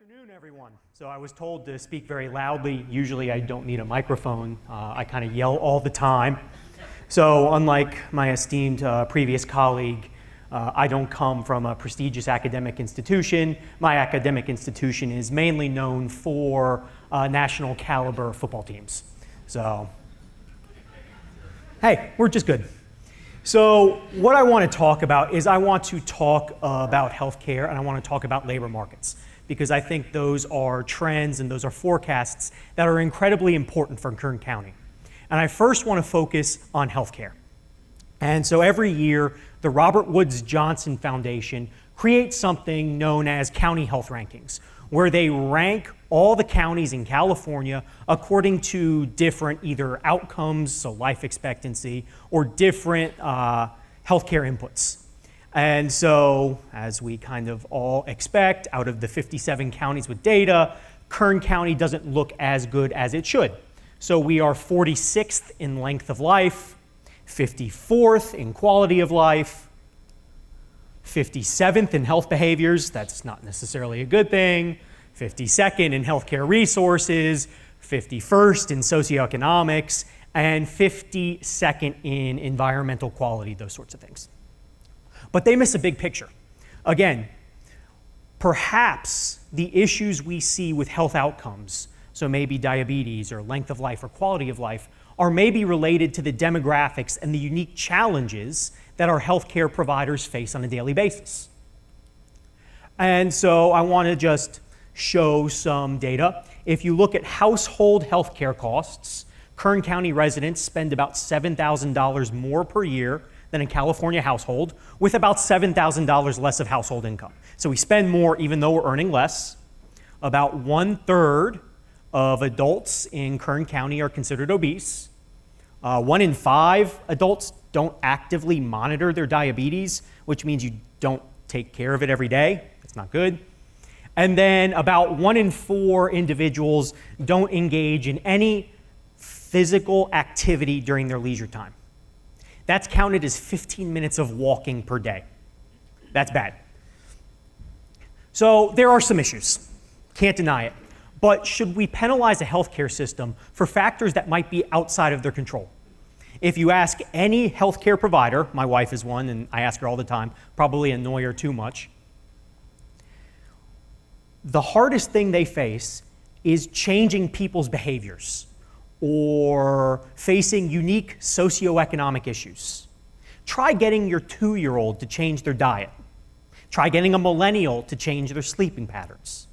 Afternoon, everyone. So I was told to speak very loudly. Usually I don't need a microphone. I kind of yell all the time. So unlike my esteemed previous colleague, I don't come from a prestigious academic institution. My academic institution is mainly known for national caliber football teams. So, hey, we're just good. So what I want to talk about is I want to talk about healthcare and I want to talk about labor markets, because I think those are trends and those are forecasts that are incredibly important for Kern County. And I first want to focus on healthcare. And so every year, the Robert Woods Johnson Foundation creates something known as county health rankings, where they rank all the counties in California according to different either outcomes, so life expectancy, or different healthcare inputs. And so, as we kind of all expect, out of the 57 counties with data, Kern County doesn't look as good as it should. So we are 46th in length of life, 54th in quality of life, 57th in health behaviors, that's not necessarily a good thing, 52nd in healthcare resources, 51st in socioeconomics, and 52nd in environmental quality, those sorts of things. But they miss a big picture. Again, perhaps the issues we see with health outcomes, so maybe diabetes or length of life or quality of life, are maybe related to the demographics and the unique challenges that our healthcare providers face on a daily basis. And so I want to just show some data. If you look at household healthcare costs, Kern County residents spend about $7,000 more per year than a California household, with about $7,000 less of household income. So we spend more even though we're earning less. About 1/3 of adults in Kern County are considered obese. 1 in 5 adults don't actively monitor their diabetes, which means you don't take care of it every day. It's not good. And then about 1 in 4 individuals don't engage in any physical activity during their leisure time. That's counted as 15 minutes of walking per day. That's bad. So there are some issues, can't deny it. But should we penalize a healthcare system for factors that might be outside of their control? If you ask any healthcare provider, my wife is one and I ask her all the time, probably annoy her too much, the hardest thing they face is changing people's behaviors or facing unique socioeconomic issues. Try getting your 2-year-old to change their diet. Try getting a millennial to change their sleeping patterns.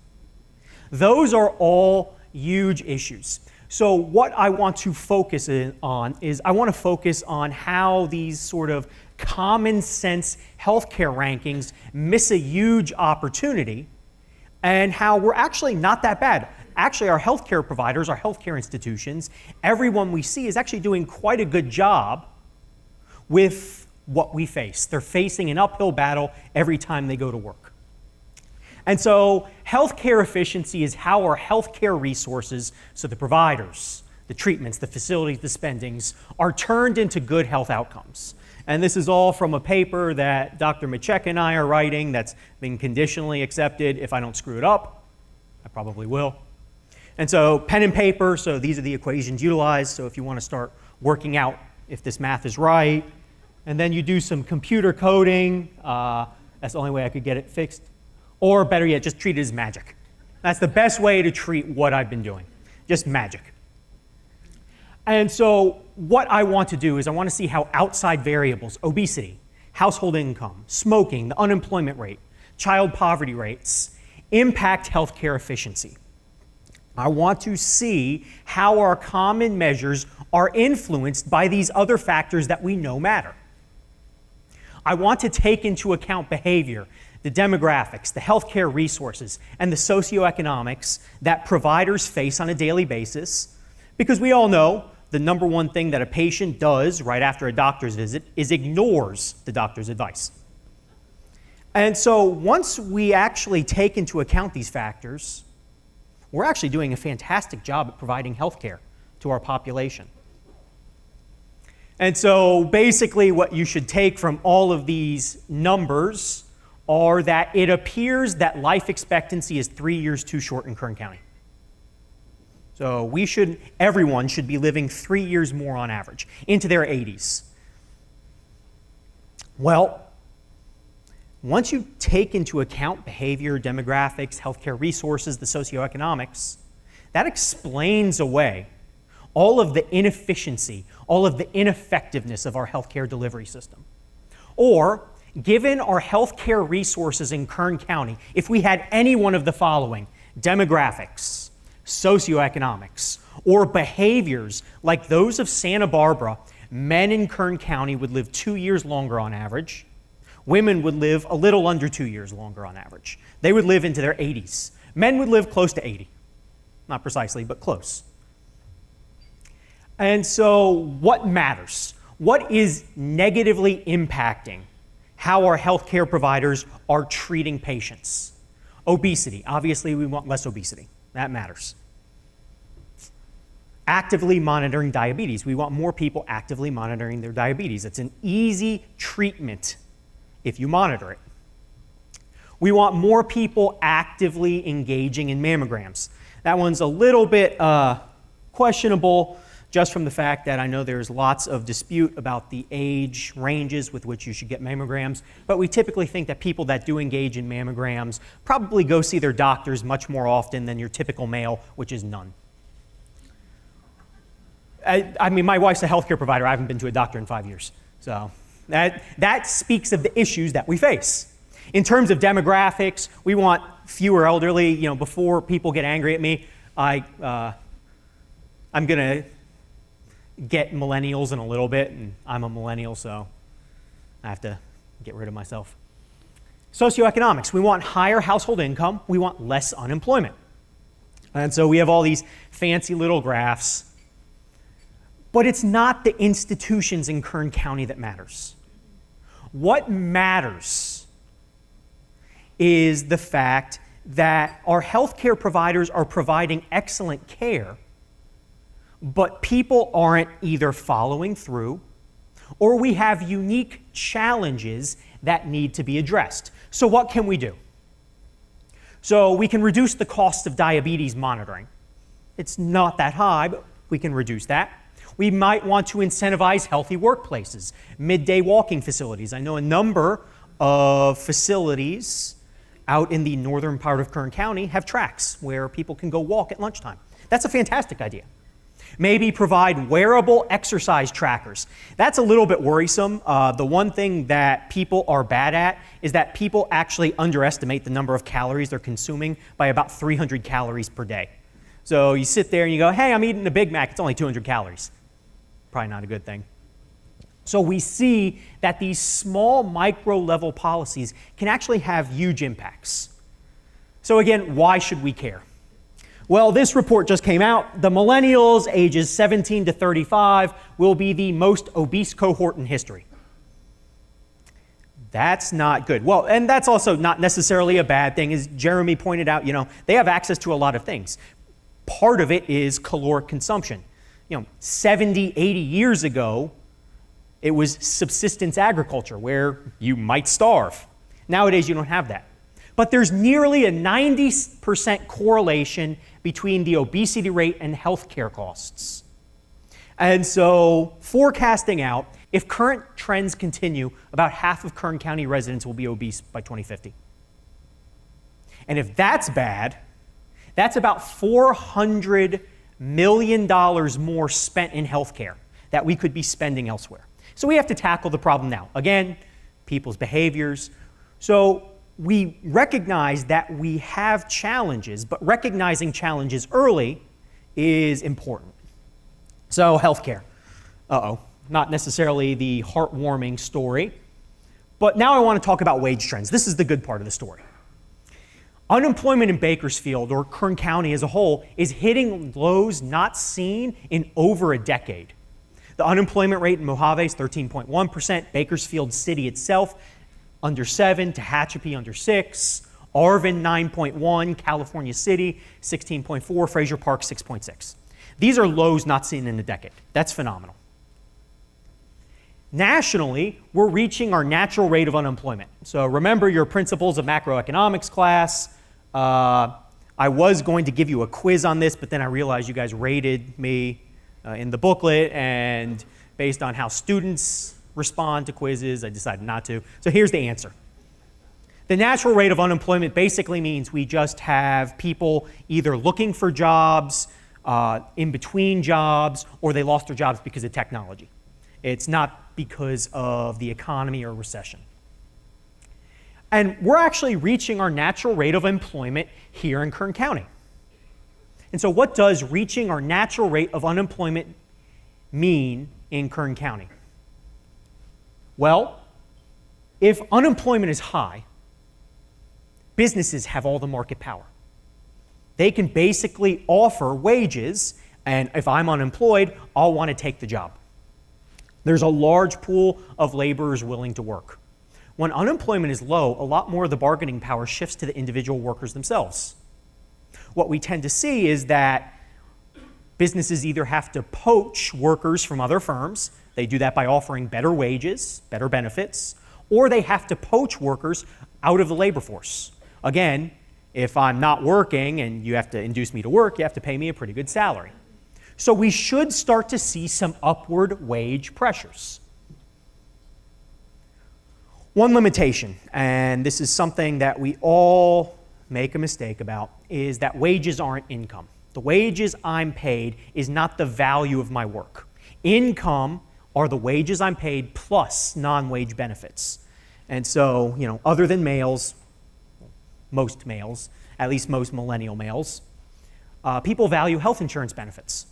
Those are all huge issues. So what I want to focus on is I want to focus on how these sort of common sense healthcare rankings miss a huge opportunity and how we're actually not that bad. Actually, our healthcare providers, our healthcare institutions, everyone we see is actually doing quite a good job with what we face. They're facing an uphill battle every time they go to work. And so healthcare efficiency is how our healthcare resources, so the providers, the treatments, the facilities, the spendings, are turned into good health outcomes. And this is all from a paper that Dr. Machek and I are writing that's been conditionally accepted. If I don't screw it up, I probably will. And so pen and paper, so these are the equations utilized. So if you want to start working out if this math is right, and then you do some computer coding, that's the only way I could get it fixed. Or better yet, just treat it as magic. That's the best way to treat what I've been doing, just magic. And so what I want to do is I want to see how outside variables, obesity, household income, smoking, the unemployment rate, child poverty rates, impact healthcare efficiency. I want to see how our common measures are influenced by these other factors that we know matter. I want to take into account behavior, the demographics, the healthcare resources, and the socioeconomics that providers face on a daily basis, because we all know the number one thing that a patient does right after a doctor's visit is ignores the doctor's advice. And so once we actually take into account these factors, we're actually doing a fantastic job at providing health care to our population. And so basically what you should take from all of these numbers are that it appears that life expectancy is 3 years too short in Kern County. So everyone should be living 3 years more on average, into their 80s. Well, once you take into account behavior, demographics, healthcare resources, the socioeconomics, that explains away all of the inefficiency, all of the ineffectiveness of our healthcare delivery system. Or, given our healthcare resources in Kern County, if we had any one of the following, demographics, socioeconomics, or behaviors like those of Santa Barbara, men in Kern County would live 2 years longer on average. Women would live a little under 2 years longer on average. They would live into their 80s. Men would live close to 80. Not precisely, but close. And so what matters? What is negatively impacting how our healthcare providers are treating patients? Obesity. Obviously, we want less obesity. That matters. Actively monitoring diabetes. We want more people actively monitoring their diabetes. It's an easy treatment if you monitor it. We want more people actively engaging in mammograms. That one's a little bit questionable, just from the fact that I know there's lots of dispute about the age ranges with which you should get mammograms, but we typically think that people that do engage in mammograms probably go see their doctors much more often than your typical male, which is none. I mean, my wife's a healthcare provider. I haven't been to a doctor in 5 years. So that speaks of the issues that we face. In terms of demographics, we want fewer elderly. You know, before people get angry at me, I'm going to get millennials in a little bit, and I'm a millennial, so I have to get rid of myself. Socioeconomics, we want higher household income, we want less unemployment. And so we have all these fancy little graphs, but it's not the institutions in Kern County that matters. What matters is the fact that our healthcare providers are providing excellent care, but people aren't either following through, or we have unique challenges that need to be addressed. So what can we do? So we can reduce the cost of diabetes monitoring. It's not that high, but we can reduce that. We might want to incentivize healthy workplaces, midday walking facilities. I know a number of facilities out in the northern part of Kern County have tracks where people can go walk at lunchtime. That's a fantastic idea. Maybe provide wearable exercise trackers. That's a little bit worrisome. The one thing that people are bad at is that people actually underestimate the number of calories they're consuming by about 300 calories per day. So you sit there and you go, hey, I'm eating a Big Mac, it's only 200 calories. Probably not a good thing. So we see that these small micro-level policies can actually have huge impacts. So again, why should we care? Well, this report just came out. The millennials ages 17 to 35 will be the most obese cohort in history. That's not good. Well, and that's also not necessarily a bad thing. As Jeremy pointed out, they have access to a lot of things. Part of it is caloric consumption. 70, 80 years ago, it was subsistence agriculture where you might starve. Nowadays, you don't have that. But there's nearly a 90% correlation between the obesity rate and healthcare costs. And so, forecasting out, if current trends continue, about half of Kern County residents will be obese by 2050. And if that's bad, that's about $400 million more spent in healthcare that we could be spending elsewhere. So we have to tackle the problem now. Again, people's behaviors. So we recognize that we have challenges, but recognizing challenges early is important. So healthcare. Not necessarily the heartwarming story, but now I want to talk about wage trends. This is the good part of the story. Unemployment in Bakersfield, or Kern County as a whole, is hitting lows not seen in over a decade. The unemployment rate in Mojave is 13.1%, Bakersfield City itself under 7, Tehachapi under 6, Arvin 9.1, California City 16.4, Fraser Park 6.6. These are lows not seen in a decade. That's phenomenal. Nationally, we're reaching our natural rate of unemployment. So remember your principles of macroeconomics class. I was going to give you a quiz on this, but then I realized you guys rated me in the booklet, and based on how students respond to quizzes, I decided not to. So here's the answer. The natural rate of unemployment basically means we just have people either looking for jobs, in between jobs, or they lost their jobs because of technology. It's not because of the economy or recession. And we're actually reaching our natural rate of employment here in Kern County. And so what does reaching our natural rate of unemployment mean in Kern County? Well, if unemployment is high, businesses have all the market power. They can basically offer wages, and if I'm unemployed, I'll want to take the job. There's a large pool of laborers willing to work. When unemployment is low, a lot more of the bargaining power shifts to the individual workers themselves. What we tend to see is that businesses either have to poach workers from other firms, they do that by offering better wages, better benefits, or they have to poach workers out of the labor force. Again, if I'm not working and you have to induce me to work, you have to pay me a pretty good salary. So we should start to see some upward wage pressures. One limitation, and this is something that we all make a mistake about, is that wages aren't income. The wages I'm paid is not the value of my work. Income are the wages I'm paid plus non-wage benefits. And so, other than males, most males, at least most millennial males, people value health insurance benefits.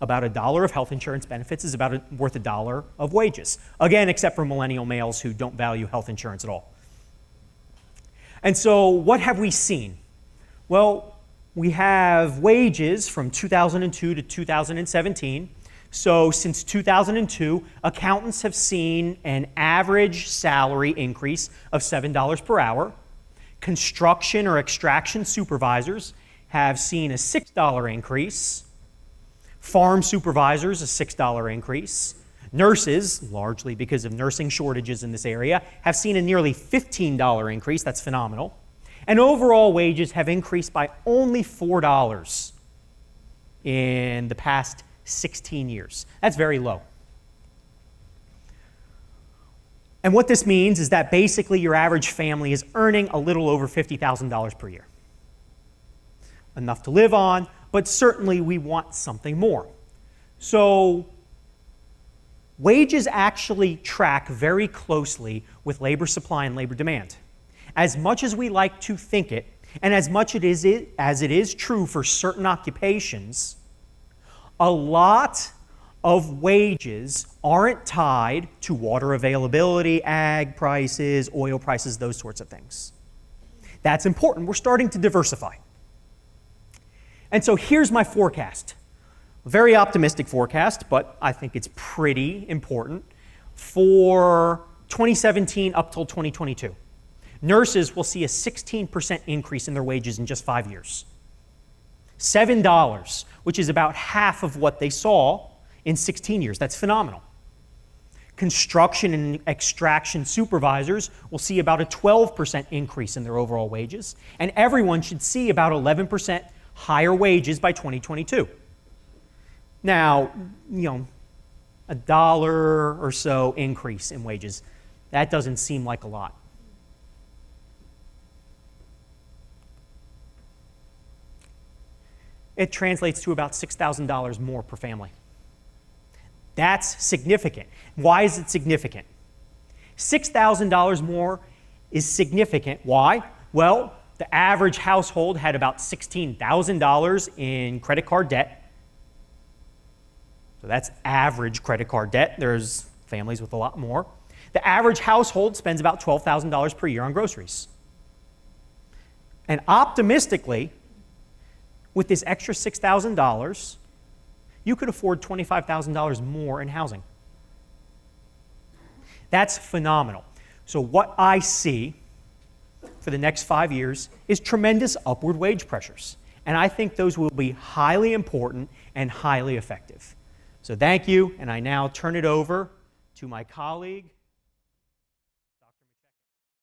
About $1 of health insurance benefits is worth $1 of wages. Again, except for millennial males who don't value health insurance at all. And so what have we seen? Well, we have wages from 2002 to 2017. So since 2002, accountants have seen an average salary increase of $7 per hour. Construction or extraction supervisors have seen a $6 increase. Farm supervisors, a $6 increase. Nurses, largely because of nursing shortages in this area, have seen a nearly $15 increase. That's phenomenal. And overall wages have increased by only $4 in the past 16 years. That's very low. And what this means is that basically your average family is earning a little over $50,000 per year. Enough to live on, but certainly we want something more. So wages actually track very closely with labor supply and labor demand. As much as we like to think it, and as much as it is true for certain occupations, a lot of wages aren't tied to water availability, ag prices, oil prices, those sorts of things. That's important. We're starting to diversify. And so here's my forecast. A very optimistic forecast, but I think it's pretty important for 2017 up till 2022. Nurses will see a 16% increase in their wages in just 5 years. $7, which is about half of what they saw in 16 years. That's phenomenal. Construction and extraction supervisors will see about a 12% increase in their overall wages, and everyone should see about 11% higher wages by 2022. Now, $1 or so increase in wages, that doesn't seem like a lot. It translates to about $6,000 more per family. That's significant. Why is it significant? $6,000 more is significant. Why? Well, the average household had about $16,000 in credit card debt. So that's average credit card debt. There's families with a lot more. The average household spends about $12,000 per year on groceries. And optimistically, with this extra $6,000, you could afford $25,000 more in housing. That's phenomenal. So what I see for the next 5 years is tremendous upward wage pressures. And I think those will be highly important and highly effective. So thank you, and I now turn it over to my colleague,